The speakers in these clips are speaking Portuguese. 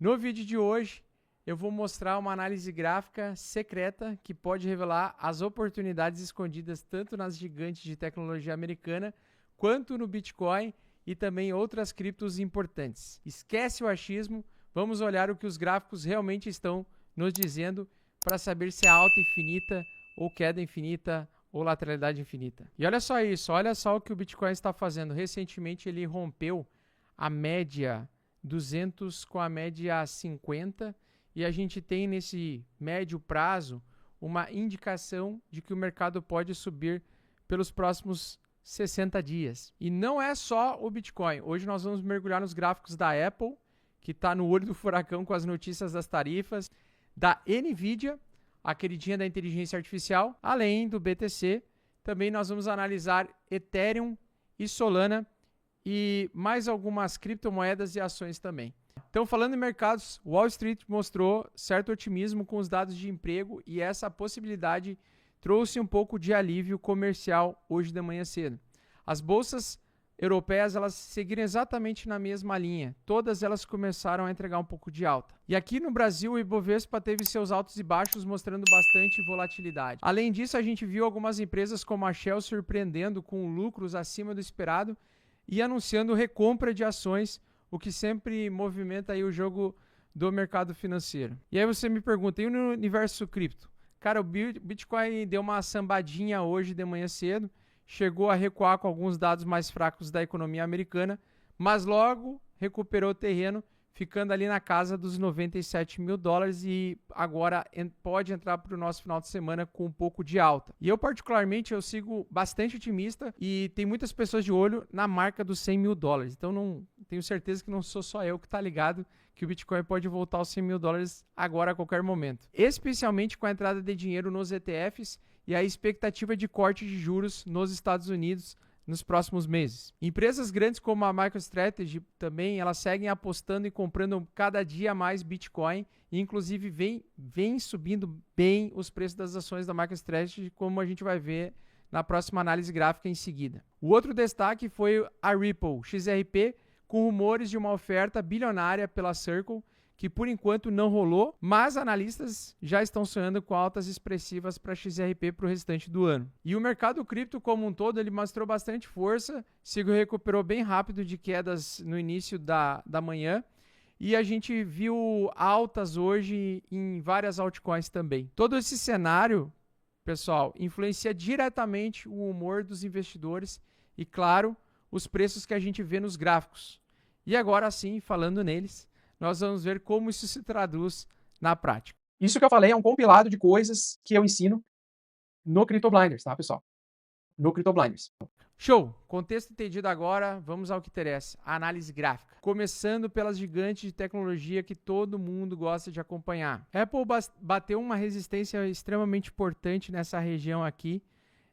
No vídeo de hoje, eu vou mostrar uma análise gráfica secreta que pode revelar as oportunidades escondidas tanto nas gigantes de tecnologia americana quanto no Bitcoin e também outras criptos importantes. Esquece o achismo, vamos olhar o que os gráficos realmente estão nos dizendo para saber se é alta infinita ou queda infinita ou lateralidade infinita. E olha só isso, olha só o que o Bitcoin está fazendo. Recentemente ele rompeu a média 200 com a média 50 e a gente tem nesse médio prazo uma indicação de que o mercado pode subir pelos próximos 60 dias. E não é só o Bitcoin. Hoje nós vamos mergulhar nos gráficos da Apple, que está no olho do furacão com as notícias das tarifas, da Nvidia, a queridinha da inteligência artificial, além do BTC. Também nós vamos analisar Ethereum e Solana e mais algumas criptomoedas e ações também. Então, falando em mercados, Wall Street mostrou certo otimismo com os dados de emprego e essa possibilidade trouxe um pouco de alívio comercial hoje de manhã cedo. As bolsas europeias, elas seguiram exatamente na mesma linha. Todas elas começaram a entregar um pouco de alta. E aqui no Brasil, o Ibovespa teve seus altos e baixos, mostrando bastante volatilidade. Além disso, a gente viu algumas empresas como a Shell surpreendendo com lucros acima do esperado e anunciando recompra de ações, o que sempre movimenta aí o jogo do mercado financeiro. E aí você me pergunta, e no universo cripto? Cara, o Bitcoin deu uma sambadinha hoje de manhã cedo, chegou a recuar com alguns dados mais fracos da economia americana, mas logo recuperou terreno, ficando ali na casa dos 97 mil dólares e agora pode entrar para o nosso final de semana com um pouco de alta. E eu particularmente, eu sigo bastante otimista e tem muitas pessoas de olho na marca dos 100 mil dólares. Então não tenho certeza que não sou só eu que está ligado que o Bitcoin pode voltar aos 100 mil dólares agora a qualquer momento. Especialmente com a entrada de dinheiro nos ETFs e a expectativa de corte de juros nos Estados Unidos nos próximos meses. Empresas grandes como a MicroStrategy também, elas seguem apostando e comprando cada dia mais Bitcoin e inclusive vem subindo bem os preços das ações da MicroStrategy, como a gente vai ver na próxima análise gráfica em seguida. O outro destaque foi a Ripple XRP, com rumores de uma oferta bilionária pela Circle, que por enquanto não rolou, mas analistas já estão sonhando com altas expressivas para XRP para o restante do ano. E o mercado cripto como um todo, ele mostrou bastante força, se recuperou bem rápido de quedas no início da manhã, e a gente viu altas hoje em várias altcoins também. Todo esse cenário, pessoal, influencia diretamente o humor dos investidores e, claro, os preços que a gente vê nos gráficos. E agora sim, falando neles, nós vamos ver como isso se traduz na prática. Isso que eu falei é um compilado de coisas que eu ensino no CryptoBlinders, tá, pessoal? No CryptoBlinders. Show! Contexto entendido agora, vamos ao que interessa, a análise gráfica. Começando pelas gigantes de tecnologia que todo mundo gosta de acompanhar. Apple bateu uma resistência extremamente importante nessa região aqui,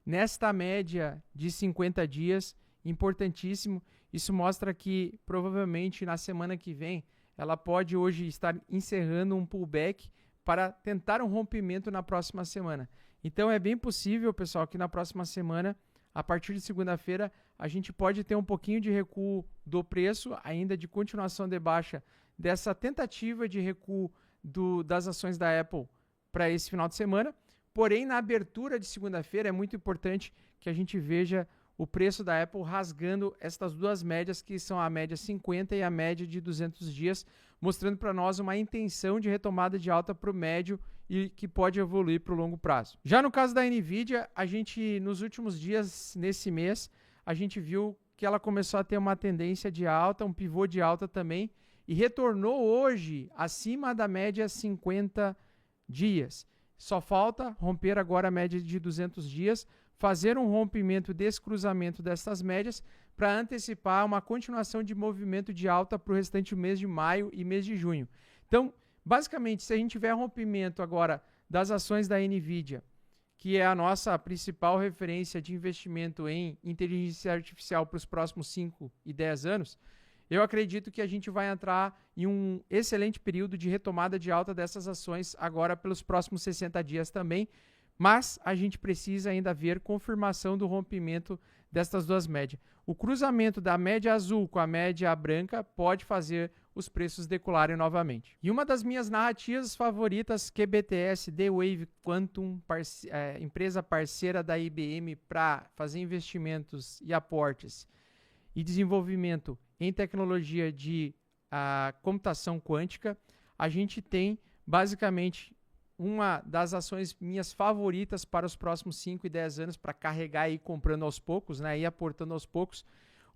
nesta média de 50 dias, importantíssimo. Isso mostra que provavelmente na semana que vem ela pode hoje estar encerrando um pullback para tentar um rompimento na próxima semana. Então é bem possível, pessoal, que na próxima semana, a partir de segunda-feira, a gente pode ter um pouquinho de recuo do preço, ainda de continuação de baixa dessa tentativa de recuo das ações da Apple para esse final de semana. Porém, na abertura de segunda-feira, é muito importante que a gente veja o preço da Apple rasgando estas duas médias, que são a média 50 e a média de 200 dias, mostrando para nós uma intenção de retomada de alta para o médio e que pode evoluir para o longo prazo. Já no caso da Nvidia, a gente, nos últimos dias, nesse mês, a gente viu que ela começou a ter uma tendência de alta, um pivô de alta também, e retornou hoje acima da média 50 dias. Só falta romper agora a média de 200 dias, fazer um rompimento desse cruzamento dessas médias para antecipar uma continuação de movimento de alta para o restante mês de maio e mês de junho. Então, basicamente, se a gente tiver rompimento agora das ações da Nvidia, que é a nossa principal referência de investimento em inteligência artificial para os próximos 5 e 10 anos, eu acredito que a gente vai entrar em um excelente período de retomada de alta dessas ações agora pelos próximos 60 dias também, mas a gente precisa ainda ver confirmação do rompimento destas duas médias. O cruzamento da média azul com a média branca pode fazer os preços decolarem novamente. E uma das minhas narrativas favoritas, QBTS, The Wave Quantum, empresa parceira da IBM para fazer investimentos e aportes e desenvolvimento em tecnologia de computação quântica, a gente tem basicamente uma das ações minhas favoritas para os próximos 5 e 10 anos, para carregar e ir comprando aos poucos, né, e aportando aos poucos.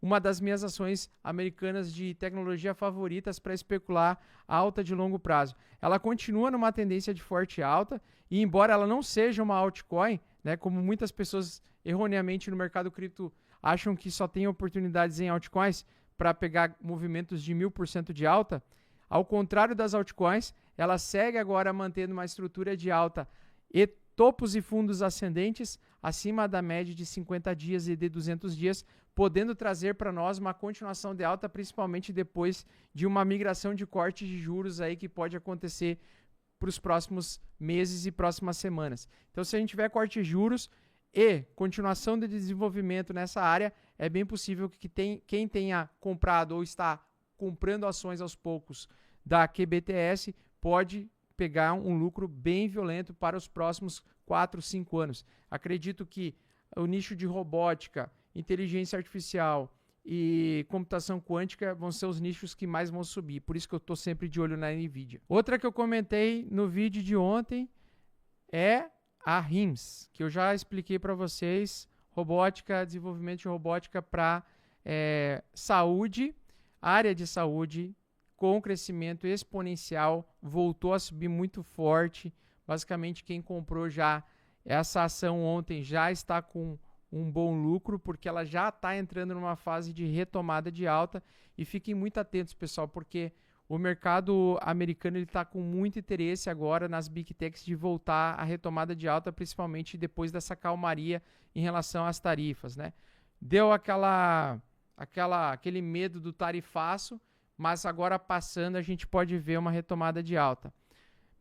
Uma das minhas ações americanas de tecnologia favoritas para especular alta de longo prazo. Ela continua numa tendência de forte alta e, embora ela não seja uma altcoin, né, como muitas pessoas erroneamente no mercado cripto acham que só tem oportunidades em altcoins para pegar movimentos de 1000% de alta, ao contrário das altcoins, ela segue agora mantendo uma estrutura de alta e topos e fundos ascendentes acima da média de 50 dias e de 200 dias, podendo trazer para nós uma continuação de alta, principalmente depois de uma migração de corte de juros aí que pode acontecer para os próximos meses e próximas semanas. Então, se a gente tiver corte de juros e continuação de desenvolvimento nessa área, é bem possível que quem tenha comprado ou está comprando ações aos poucos da QBTS pode pegar um lucro bem violento para os próximos 4, 5 anos. Acredito que o nicho de robótica, inteligência artificial e computação quântica vão ser os nichos que mais vão subir. Por isso que eu estou sempre de olho na NVIDIA. Outra que eu comentei no vídeo de ontem é a RIMS, que eu já expliquei para vocês. Robótica, desenvolvimento de robótica para saúde, área de saúde, com crescimento exponencial, voltou a subir muito forte. Basicamente, quem comprou já essa ação ontem já está com um bom lucro, porque ela já está entrando numa fase de retomada de alta. E fiquem muito atentos, pessoal, porque o mercado americano está com muito interesse agora nas Big Techs de voltar à retomada de alta, principalmente depois dessa calmaria em relação às tarifas, né? Deu aquele medo do tarifaço, mas agora passando a gente pode ver uma retomada de alta.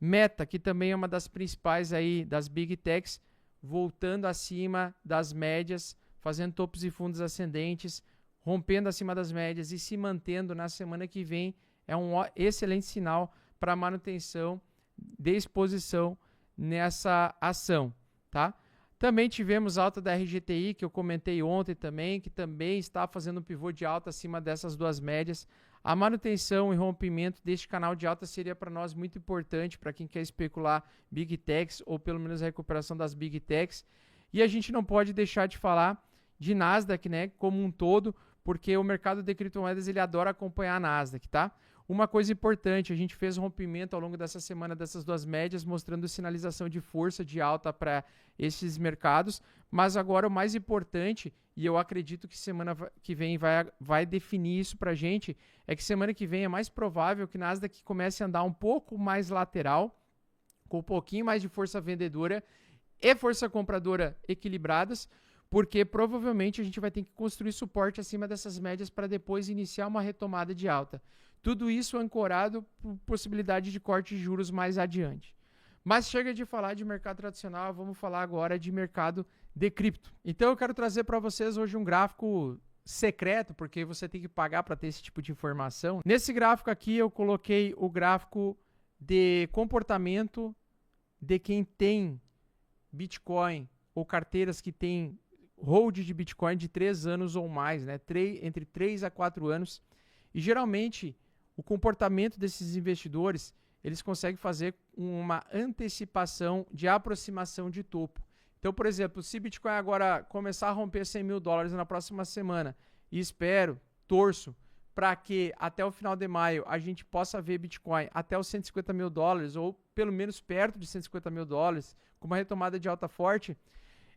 Meta, que também é uma das principais aí das Big Techs, voltando acima das médias, fazendo topos e fundos ascendentes, rompendo acima das médias e se mantendo na semana que vem, é um excelente sinal para manutenção de exposição nessa ação, tá? Também tivemos alta da RGTI, que eu comentei ontem também, que também está fazendo um pivô de alta acima dessas duas médias. A manutenção e rompimento deste canal de alta seria para nós muito importante, para quem quer especular Big Techs, ou pelo menos a recuperação das Big Techs. E a gente não pode deixar de falar de Nasdaq, né, como um todo, porque o mercado de criptomoedas ele adora acompanhar a Nasdaq, tá? Uma coisa importante, a gente fez rompimento ao longo dessa semana dessas duas médias, mostrando sinalização de força de alta para esses mercados, mas agora o mais importante, e eu acredito que semana que vem vai definir isso para a gente, é que semana que vem é mais provável que Nasdaq comece a andar um pouco mais lateral, com um pouquinho mais de força vendedora e força compradora equilibradas, porque provavelmente a gente vai ter que construir suporte acima dessas médias para depois iniciar uma retomada de alta. Tudo isso ancorado por possibilidade de corte de juros mais adiante. Mas chega de falar de mercado tradicional, vamos falar agora de mercado de cripto. Então eu quero trazer para vocês hoje um gráfico secreto, porque você tem que pagar para ter esse tipo de informação. Nesse gráfico aqui eu coloquei o gráfico de comportamento de quem tem Bitcoin ou carteiras que tem hold de Bitcoin de 3 anos ou mais, né? Entre 3 a 4 anos. E geralmente o comportamento desses investidores, eles conseguem fazer uma antecipação de aproximação de topo. Então, por exemplo, se Bitcoin agora começar a romper $100 mil na próxima semana, e torço, para que até o final de maio a gente possa ver Bitcoin até os $150 mil, ou pelo menos perto de $150 mil, com uma retomada de alta forte,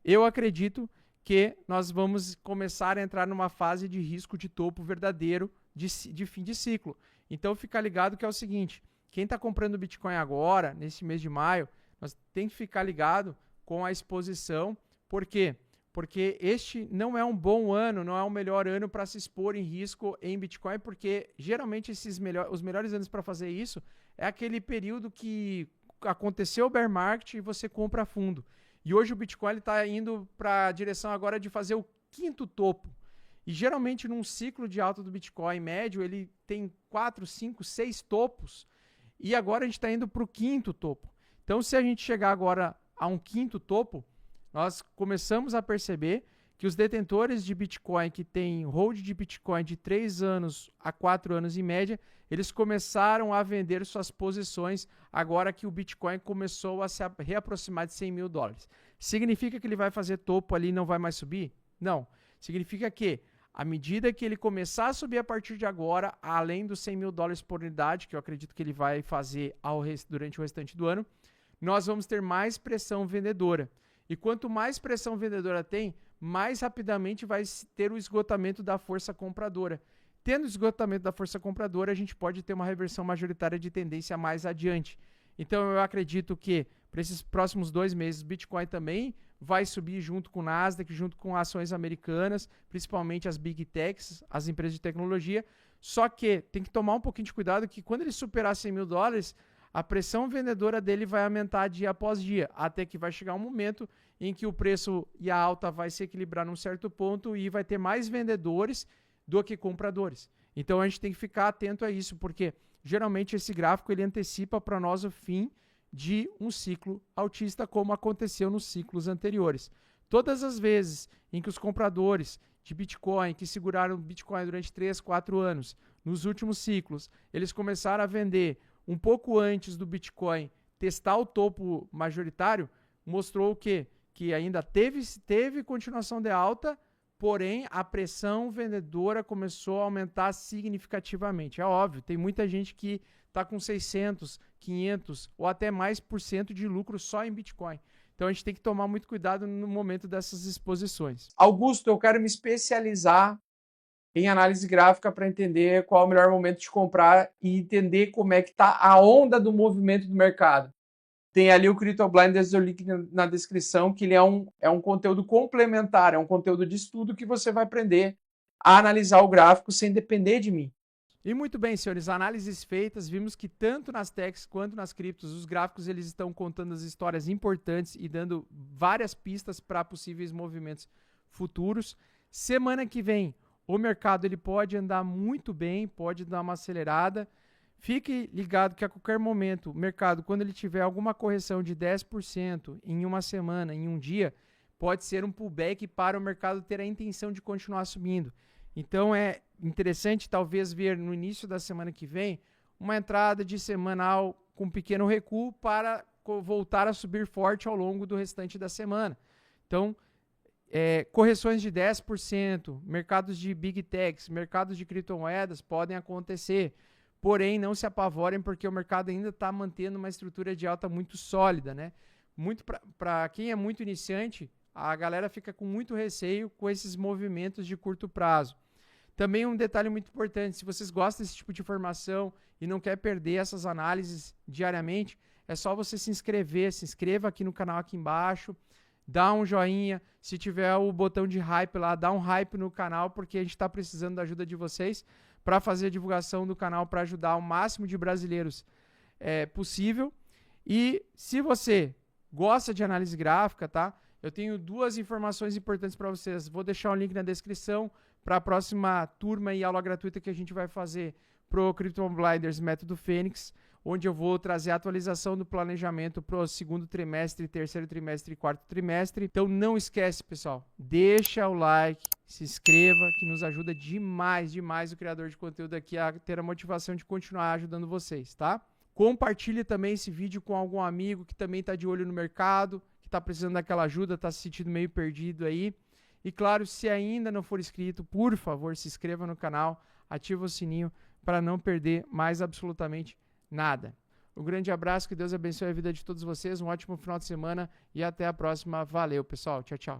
eu acredito que nós vamos começar a entrar numa fase de risco de topo verdadeiro de fim de ciclo. Então fica ligado que é o seguinte, quem está comprando Bitcoin agora, nesse mês de maio, nós tem que ficar ligado com a exposição. Por quê? Porque este não é um bom ano, não é o melhor ano para se expor em risco em Bitcoin, porque geralmente os melhores anos para fazer isso é aquele período que aconteceu o bear market e você compra a fundo. E hoje o Bitcoin está indo para a direção agora de fazer o quinto topo. E geralmente num ciclo de alta do Bitcoin médio, ele tem 4, 5, 6 topos. E agora a gente está indo para o 5º topo. Então, se a gente chegar agora a um 5º topo, nós começamos a perceber que os detentores de Bitcoin que têm hold de Bitcoin de 3 anos a 4 anos em média, eles começaram a vender suas posições agora que o Bitcoin começou a se reaproximar de 100 mil dólares. Significa que ele vai fazer topo ali e não vai mais subir? Não. Significa que, à medida que ele começar a subir a partir de agora, além dos 100 mil dólares por unidade, que eu acredito que ele vai fazer durante o restante do ano, nós vamos ter mais pressão vendedora. E quanto mais pressão vendedora tem, mais rapidamente vai ter o esgotamento da força compradora. Tendo esgotamento da força compradora, a gente pode ter uma reversão majoritária de tendência mais adiante. Então eu acredito que para esses próximos 2 meses, o Bitcoin também vai subir junto com o Nasdaq, junto com ações americanas, principalmente as Big Techs, as empresas de tecnologia. Só que tem que tomar um pouquinho de cuidado que quando ele superar 100 mil dólares, a pressão vendedora dele vai aumentar dia após dia, até que vai chegar um momento em que o preço e a alta vai se equilibrar num certo ponto e vai ter mais vendedores do que compradores. Então a gente tem que ficar atento a isso, porque geralmente esse gráfico ele antecipa para nós o fim de um ciclo altista, como aconteceu nos ciclos anteriores. Todas as vezes em que os compradores de Bitcoin, que seguraram Bitcoin durante 3, 4 anos, nos últimos ciclos, eles começaram a vender um pouco antes do Bitcoin testar o topo majoritário, mostrou o quê? Que ainda teve continuação de alta, porém a pressão vendedora começou a aumentar significativamente. É óbvio, tem muita gente que está com 600, 500 ou até mais por cento de lucro só em Bitcoin. Então a gente tem que tomar muito cuidado no momento dessas exposições. Augusto, eu quero me especializar em análise gráfica para entender qual é o melhor momento de comprar e entender como é que está a onda do movimento do mercado. Tem ali o Crypto Blinders, o link na descrição, que ele é um conteúdo complementar, é um conteúdo de estudo que você vai aprender a analisar o gráfico sem depender de mim. E muito bem, senhores, análises feitas, vimos que tanto nas techs quanto nas criptos, os gráficos eles estão contando as histórias importantes e dando várias pistas para possíveis movimentos futuros. Semana que vem, o mercado ele pode andar muito bem, pode dar uma acelerada. Fique ligado que a qualquer momento, o mercado, quando ele tiver alguma correção de 10% em uma semana, em um dia, pode ser um pullback para o mercado ter a intenção de continuar subindo. Então é interessante talvez ver no início da semana que vem uma entrada de semanal com um pequeno recuo para voltar a subir forte ao longo do restante da semana. Então, correções de 10%, mercados de Big Techs, mercados de criptomoedas podem acontecer. Porém, não se apavorem porque o mercado ainda está mantendo uma estrutura de alta muito sólida, né? Muito para quem é muito iniciante, a galera fica com muito receio com esses movimentos de curto prazo. Também um detalhe muito importante, se vocês gostam desse tipo de informação e não quer perder essas análises diariamente, é só você se inscreva aqui no canal aqui embaixo, dá um joinha, se tiver o botão de hype lá, dá um hype no canal, porque a gente está precisando da ajuda de vocês para fazer a divulgação do canal, para ajudar o máximo de brasileiros possível. E se você gosta de análise gráfica, tá? Eu tenho 2 informações importantes para vocês. Vou deixar um link na descrição para a próxima turma e aula gratuita que a gente vai fazer pro Crypto Blinders Método Fênix, onde eu vou trazer a atualização do planejamento para o 2º trimestre, 3º trimestre e 4º trimestre. Então não esquece, pessoal, deixa o like, se inscreva, que nos ajuda demais, demais o criador de conteúdo aqui a ter a motivação de continuar ajudando vocês, tá? Compartilhe também esse vídeo com algum amigo que também está de olho no mercado, que está precisando daquela ajuda, está se sentindo meio perdido aí. E claro, se ainda não for inscrito, por favor, se inscreva no canal, ativa o sininho para não perder mais absolutamente nada. Um grande abraço, que Deus abençoe a vida de todos vocês, um ótimo final de semana e até a próxima. Valeu, pessoal. Tchau, tchau.